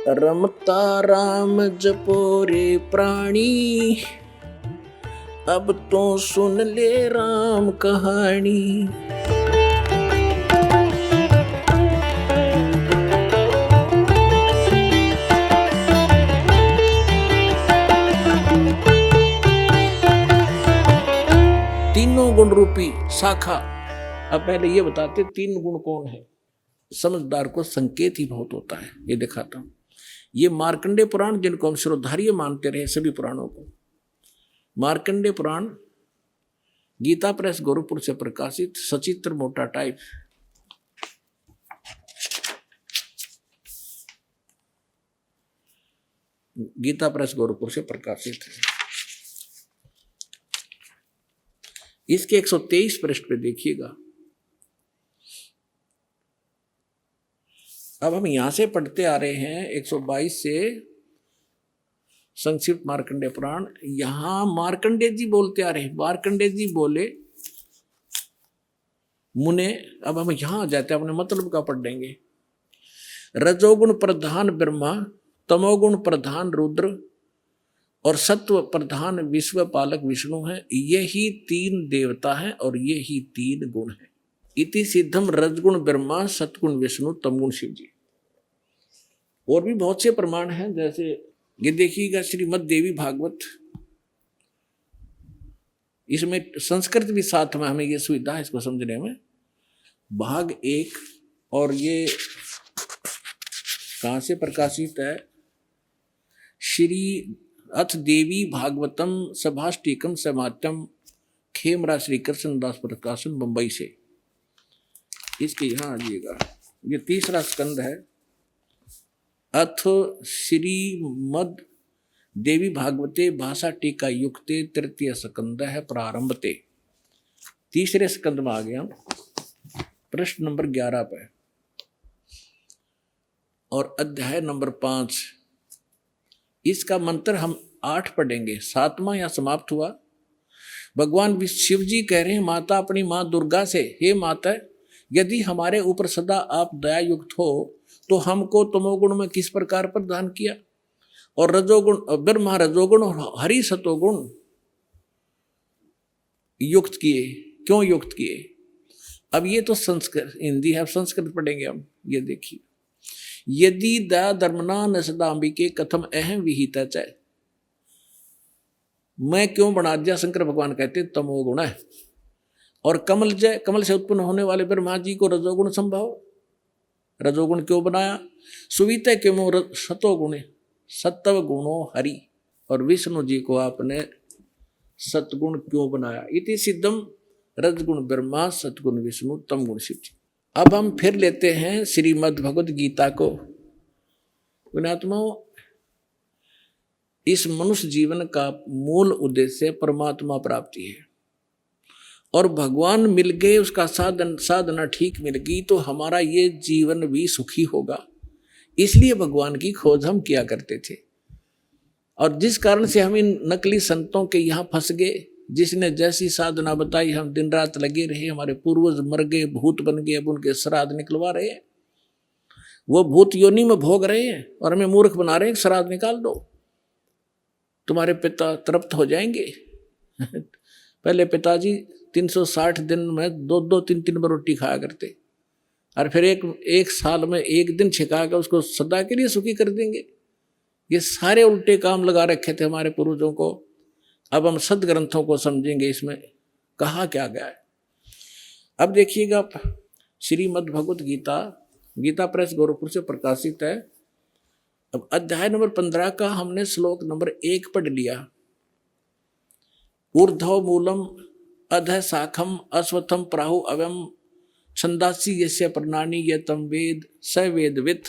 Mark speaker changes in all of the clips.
Speaker 1: रमता राम जपो रे प्राणी, अब तो सुन ले राम कहानी। तीनों गुण रूपी शाखा। अब पहले ये बताते तीन गुण कौन है। समझदार को संकेत ही बहुत होता है, ये दिखाता हूं। ये मार्कंडेय पुराण, जिनको हम श्रोधार्य मानते रहे सभी पुराणों को, मार्कंडेय पुराण गीता प्रेस गोरखपुर से प्रकाशित, सचित्र मोटा टाइप। गीता प्रेस गोरखपुर से प्रकाशित है। इसके 123 पृष्ठ पे देखिएगा। अब हम यहां से पढ़ते आ रहे हैं 122 से संक्षिप्त मार्कंडेय पुराण। यहां मार्कंडेय जी बोलते आ रहे हैं। मार्कंडेय जी बोले मुने। अब हम यहां आ जाते हैं, अपने मतलब का पढ़ देंगे। रजोगुण प्रधान ब्रह्मा, तमोगुण प्रधान रुद्र और सत्व प्रधान विश्व पालक विष्णु है। यही तीन देवता हैं और ये ही तीन गुण हैं। इति सिद्धम रजगुण ब्रह्मा, सतगुण विष्णु, तमगुण शिव जी। और भी बहुत से प्रमाण हैं, जैसे ये देखिएगा श्रीमद् देवी भागवत। इसमें संस्कृत भी साथ में, हमें ये सुविधा है इसको समझने में। भाग 1 और ये कहां से प्रकाशित है? श्री अथ देवी भागवतम सभाष्टिकम समात्यम, खेमरा श्री कृष्णदास प्रकाशन, मुंबई से। इसके यहां आइएगा, ये तीसरा स्कंद है। अथ श्रीमद् देवी भागवते भाषा टीका युक्ते तृतीय स्कंद है प्रारंभते। तीसरे स्कंद में आ गया, प्रश्न नंबर 11 पे, और अध्याय नंबर 5। इसका मंत्र हम 8 पढ़ेंगे। 7वां यहाँ समाप्त हुआ। भगवान शिव जी कह रहे हैं माता अपनी माँ दुर्गा से, हे माता, यदि हमारे ऊपर सदा आप दया युक्त हो तो हमको तमोगुण में किस प्रकार प्रदान किया, और रजोगुण ब्रह्मा रजोगुण और हरि सतोगुण युक्त किए, क्यों युक्त किए? अब ये तो संस्कृत हिंदी है, संस्कृत पढ़ेंगे हम। ये देखिए, यदि दया धर्मना न सदाम्बिके कथम अहम विहिता च, मैं क्यों बना दिया? शंकर भगवान कहते तमोगुण है। और कमल जय, कमल से उत्पन्न होने वाले ब्रह्मा जी को रजोगुण संभव, रजोगुण क्यों बनाया? सुवित क्यों सतोगुण, सत्व गुणो हरि, और विष्णु जी को आपने सतगुण क्यों बनाया? इति सिद्धम रजगुण ब्रह्मा, सतगुण विष्णु, तमगुण शिव जी। अब हम फिर लेते हैं श्रीमद् भगवद गीता को। पुण्यात्माओं, इस मनुष्य जीवन का मूल उद्देश्य परमात्मा प्राप्ति है, और भगवान मिल गए, उसका साधना ठीक मिल गई तो हमारा ये जीवन भी सुखी होगा। इसलिए भगवान की खोज हम किया करते थे। और जिस कारण से हम इन नकली संतों के यहाँ फंस गए, जिसने जैसी साधना बताई हम दिन रात लगे रहे, हमारे पूर्वज मर गए, भूत बन गए, अब उनके श्राद्ध निकलवा रहे हैं, वो भूत योनि में भोग रहे हैं और हमें मूर्ख बना रहे हैं। श्राद्ध निकाल दो, तुम्हारे पिता तृप्त हो जाएंगे। पहले पिताजी 360 दिन में 2-2, 3-3 बार रोटी खाया करते, और फिर एक साल में एक दिन छिका कर उसको सदा के लिए सुखी कर देंगे। ये सारे उल्टे काम लगा रखे थे हमारे पूर्वजों को। अब हम सदग्रंथों को समझेंगे, इसमें कहा क्या गया है। अब देखिएगा, श्रीमद् भगवद गीता, गीता प्रेस गोरखपुर से प्रकाशित है। अब अध्याय नंबर 15 का हमने श्लोक नंबर 1 पढ़ लिया। ऊर्ध्व मूलम अधः शाखम अश्वत्थम प्राहु अवयम छंदासी यस्य प्रणानी ये तम वेद स वेदवित्।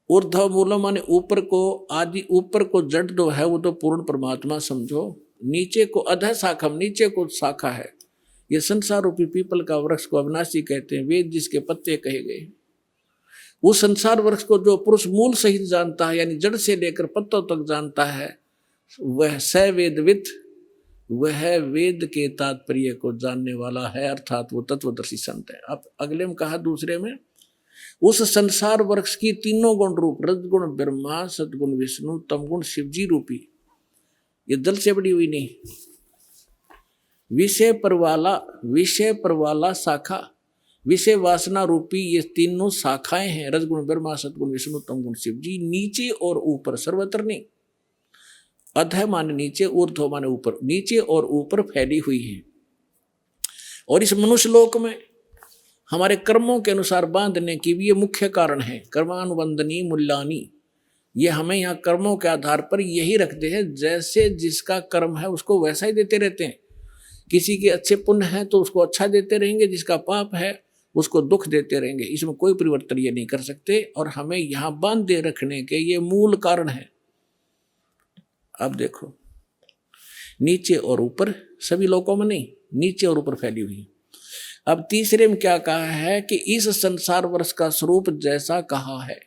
Speaker 1: ऊर्ध्व मूलम माने ऊपर को, आदि ऊपर को जड़ जो है वो तो पूर्ण परमात्मा समझो। नीचे को अधः शाखम, नीचे को शाखा है। ये संसार रूपी पीपल का वृक्ष को अविनाशी कहते हैं, वेद जिसके पत्ते कहे गए। उस संसार वृक्ष को जो पुरुष मूल सहित जानता है, यानी जड़ से लेकर पत्तों तक जानता है, वह स वेदवित्, वह वेद के तात्पर्य को जानने वाला है, अर्थात वो तत्वदर्शी संत है। अब अगले में कहा दूसरे में, उस संसार वृक्ष की तीनों गुण रूप रजगुण ब्रह्मा, सदगुण विष्णु, तमगुण शिवजी रूपी, ये दल से बड़ी हुई नहीं, विषय पर वाला शाखा, विषय वासना रूपी ये तीनों शाखाएं हैं, रजगुण ब्रह्मा, सदगुण विष्णु, तमगुण शिवजी, नीचे और ऊपर, सर्वत्र नहीं, अधः माने नीचे, ऊर्ध्व माने ऊपर, नीचे और ऊपर फैली हुई है। और इस मनुष्य लोक में हमारे कर्मों के अनुसार बांधने की भी ये मुख्य कारण है। कर्मानुबंधनी मूल्यानी, ये हमें यहाँ कर्मों के आधार पर यही रखते हैं, जैसे जिसका कर्म है उसको वैसा ही देते रहते हैं। किसी के अच्छे पुण्य है तो उसको अच्छा देते रहेंगे, जिसका पाप है उसको दुख देते रहेंगे, इसमें कोई परिवर्तन ये नहीं कर सकते। और हमें यहाँ बांधे रखने के ये मूल कारण है। अब देखो, नीचे और ऊपर, सभी लोगों में नहीं, नीचे और ऊपर फैली हुई। अब तीसरे में क्या कहा है कि इस संसार वर्ष का स्वरूप जैसा कहा है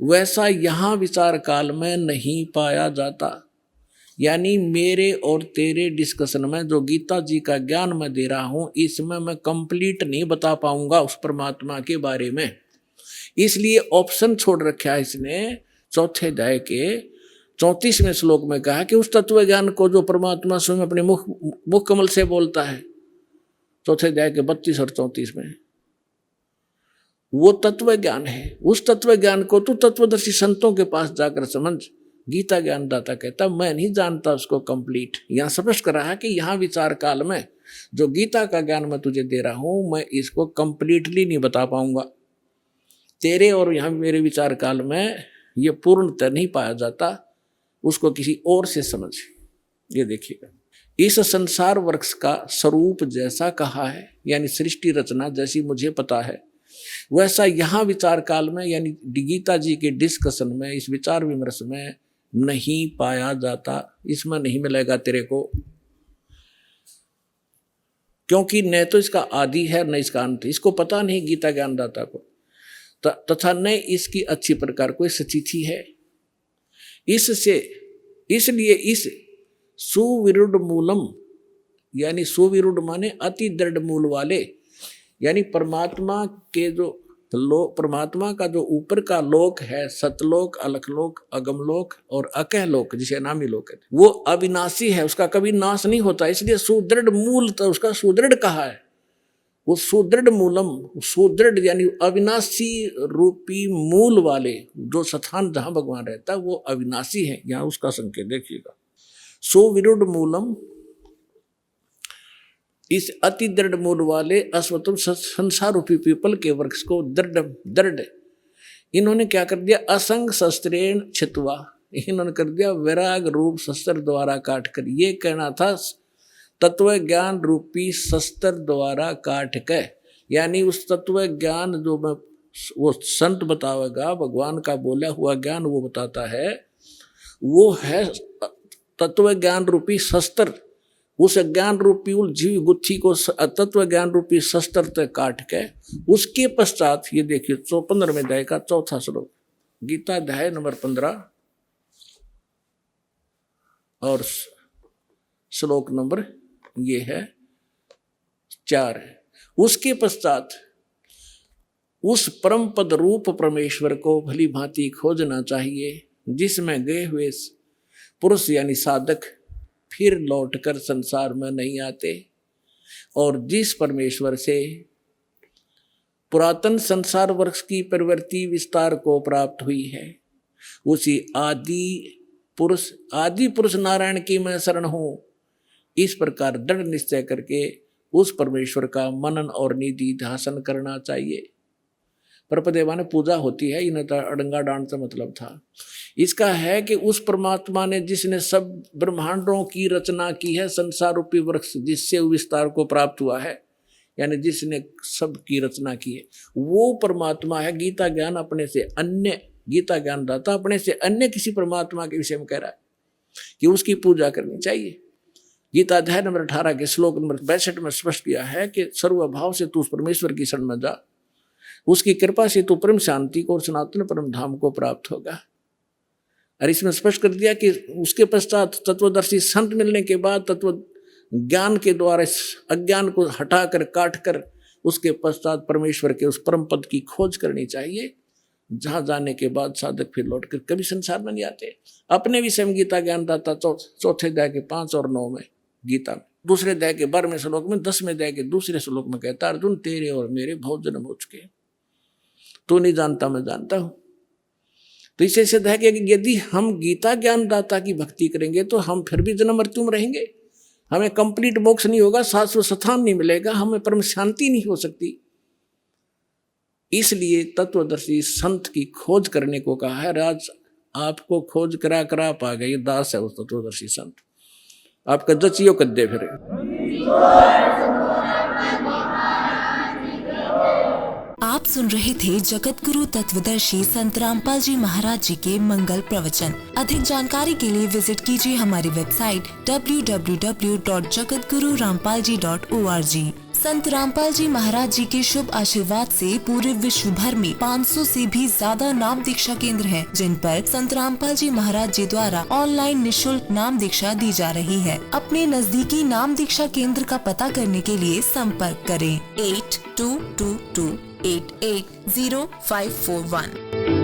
Speaker 1: वैसा यहाँ विचार काल में नहीं पाया जाता। यानी मेरे और तेरे डिस्कशन में जो गीता जी का ज्ञान मैं दे रहा हूँ, इसमें मैं कंप्लीट नहीं बता पाऊंगा उस परमात्मा के बारे में। इसलिए ऑप्शन छोड़ रखा है इसने। चौथे अध्याय के 34वें श्लोक में कहा कि उस तत्व ज्ञान को जो परमात्मा स्वयं अपने मुख कमल से बोलता है, चौथे अध्याय के 32 और 34 में, वो तत्व ज्ञान है। उस तत्व ज्ञान को तू तत्वदर्शी संतों के पास जाकर समझ। गीता ज्ञानदाता कहता मैं नहीं जानता उसको कंप्लीट। यहाँ स्पष्ट कर रहा है कि यहाँ विचार काल में जो गीता का ज्ञान मैं तुझे दे रहा हूँ, मैं इसको कंप्लीटली नहीं बता पाऊंगा। तेरे और यहाँ मेरे विचार काल में ये पूर्णतः नहीं पाया जाता, उसको किसी और से समझ। ये देखिएगा, इस संसार वृक्ष का स्वरूप जैसा कहा है, यानी सृष्टि रचना जैसी मुझे पता है, वैसा यहाँ विचार काल में यानी गीता जी के डिस्कशन में, इस विचार विमर्श में नहीं पाया जाता। इसमें नहीं मिलेगा तेरे को, क्योंकि न तो इसका आदि है न इसका अंत। इसको पता नहीं गीता ज्ञानदाता को, तथा न इसकी अच्छी प्रकार कोई सचिथि है। इसलिए इस सुविरुद्ध मूलम, यानी सुविरुद्ध माने अति दृढ़ मूल वाले, यानी परमात्मा के जो परमात्मा का जो ऊपर का लोक है, सतलोक, अलखलोक, अगमलोक और अकहलोक, जिसे नामी लोक है, वो अविनाशी है, उसका कभी नाश नहीं होता। इसलिए सुदृढ़ मूल तो उसका सुदृढ़ कहा है। वो सुदृढ़ मूलम, सुदृढ़ यानी अविनाशी रूपी मूल वाले जो स्थान जहां भगवान रहता है वो अविनाशी है। यहाँ उसका संकेत देखिएगा, सुविरुद्ध मूलम, इस अति दृढ़ मूल वाले अश्वत्थ संसार रूपी पीपल के वृक्ष को दृढ़ इन्होंने क्या कर दिया, असंग शस्त्रेण छित्वा, इन्होंने कर दिया वैराग रूप शस्त्र द्वारा काट कर। ये कहना था तत्व ज्ञान रूपी शस्त्र द्वारा काट के, यानी उस तत्व ज्ञान जो मैं वो संत बतावेगा, भगवान का बोला हुआ ज्ञान वो बताता है, वो है तत्व ज्ञान रूपी शस्त्र। उस ज्ञान रूपी उलझी गुत्थी को तत्व ज्ञान रूपी शस्त्र तक काट के, उसके पश्चात ये देखिए 15वें अध्याय का 4था श्लोक, गीता अध्याय नंबर 15 और श्लोक नंबर ये है 4 है। उसके पश्चात उस परम पद रूप परमेश्वर को भली भांति खोजना चाहिए, जिसमें गए हुए पुरुष यानी साधक फिर लौटकर संसार में नहीं आते, और जिस परमेश्वर से पुरातन संसार वृक्ष की प्रवृत्ति विस्तार को प्राप्त हुई है, उसी आदि पुरुष नारायण की मैं शरण हूँ। इस प्रकार दृढ़ निश्चय करके उस परमेश्वर का मनन और निधि ध्यान करना चाहिए। परपदेवा ने पूजा होती है, इन्हें अड़ंगा डांड से मतलब था। इसका है कि उस परमात्मा ने जिसने सब ब्रह्मांडों की रचना की है, संसार रूपी वृक्ष जिससे विस्तार को प्राप्त हुआ है, यानी जिसने सब की रचना की है, वो परमात्मा है। गीता ज्ञान अपने से अन्य, गीता ज्ञानदाता अपने से अन्य किसी परमात्मा के विषय में कह रहा है कि उसकी पूजा करनी चाहिए। गीता अध्याय नंबर 18 के श्लोक नंबर 62 में स्पष्ट किया है कि सर्वभाव से तू उस परमेश्वर की शरण में जा, उसकी कृपा से तू परम शांति को और सनातन परम धाम को प्राप्त होगा। और इसमें स्पष्ट कर दिया कि उसके पश्चात तत्वदर्शी संत मिलने के बाद तत्व ज्ञान के द्वारा इस अज्ञान को हटाकर काट कर उसके पश्चात परमेश्वर के उस परम पद की खोज करनी चाहिए, जहां जाने के बाद साधक फिर लौटकर कभी संसार में नहीं आते। अपने विषय में गीता ज्ञानदाता चौथे अध्याय के 5 और 9 में गीता में, दूसरे अध्याय के 12वें श्लोक में, 10वें अध्याय के दूसरे श्लोक में कहता, अर्जुन तेरे और मेरे बहुत जन्म हो चुके, तू नहीं जानता मैं जानता हूं। तो इसे सिद्ध है कि यदि हम गीता ज्ञानदाता की भक्ति करेंगे तो हम फिर भी जन्म मृत्यु में रहेंगे, हमें कंप्लीट मोक्ष नहीं होगा, शाश्वत स्थान नहीं मिलेगा, हमें परम शांति नहीं हो सकती। इसलिए तत्वदर्शी संत की खोज करने को कहा है। राज आपको खोज करा करा पा गए, दास है उस तत्वदर्शी संत, आपका जचियो कद्दे फिर।
Speaker 2: आप सुन रहे थे जगत गुरु तत्वदर्शी संत रामपाल जी महाराज जी के मंगल प्रवचन। अधिक जानकारी के लिए विजिट कीजिए हमारी वेबसाइट www.jagatgururampalji.org। संत रामपाल जी महाराज जी के शुभ आशीर्वाद से पूरे विश्व भर में 500 से भी ज्यादा नाम दीक्षा केंद्र हैं, जिन पर संत रामपाल जी महाराज जी द्वारा ऑनलाइन निःशुल्क नाम दीक्षा दी जा रही है। अपने नजदीकी नाम दीक्षा केंद्र का पता करने के लिए संपर्क करें 8222880541।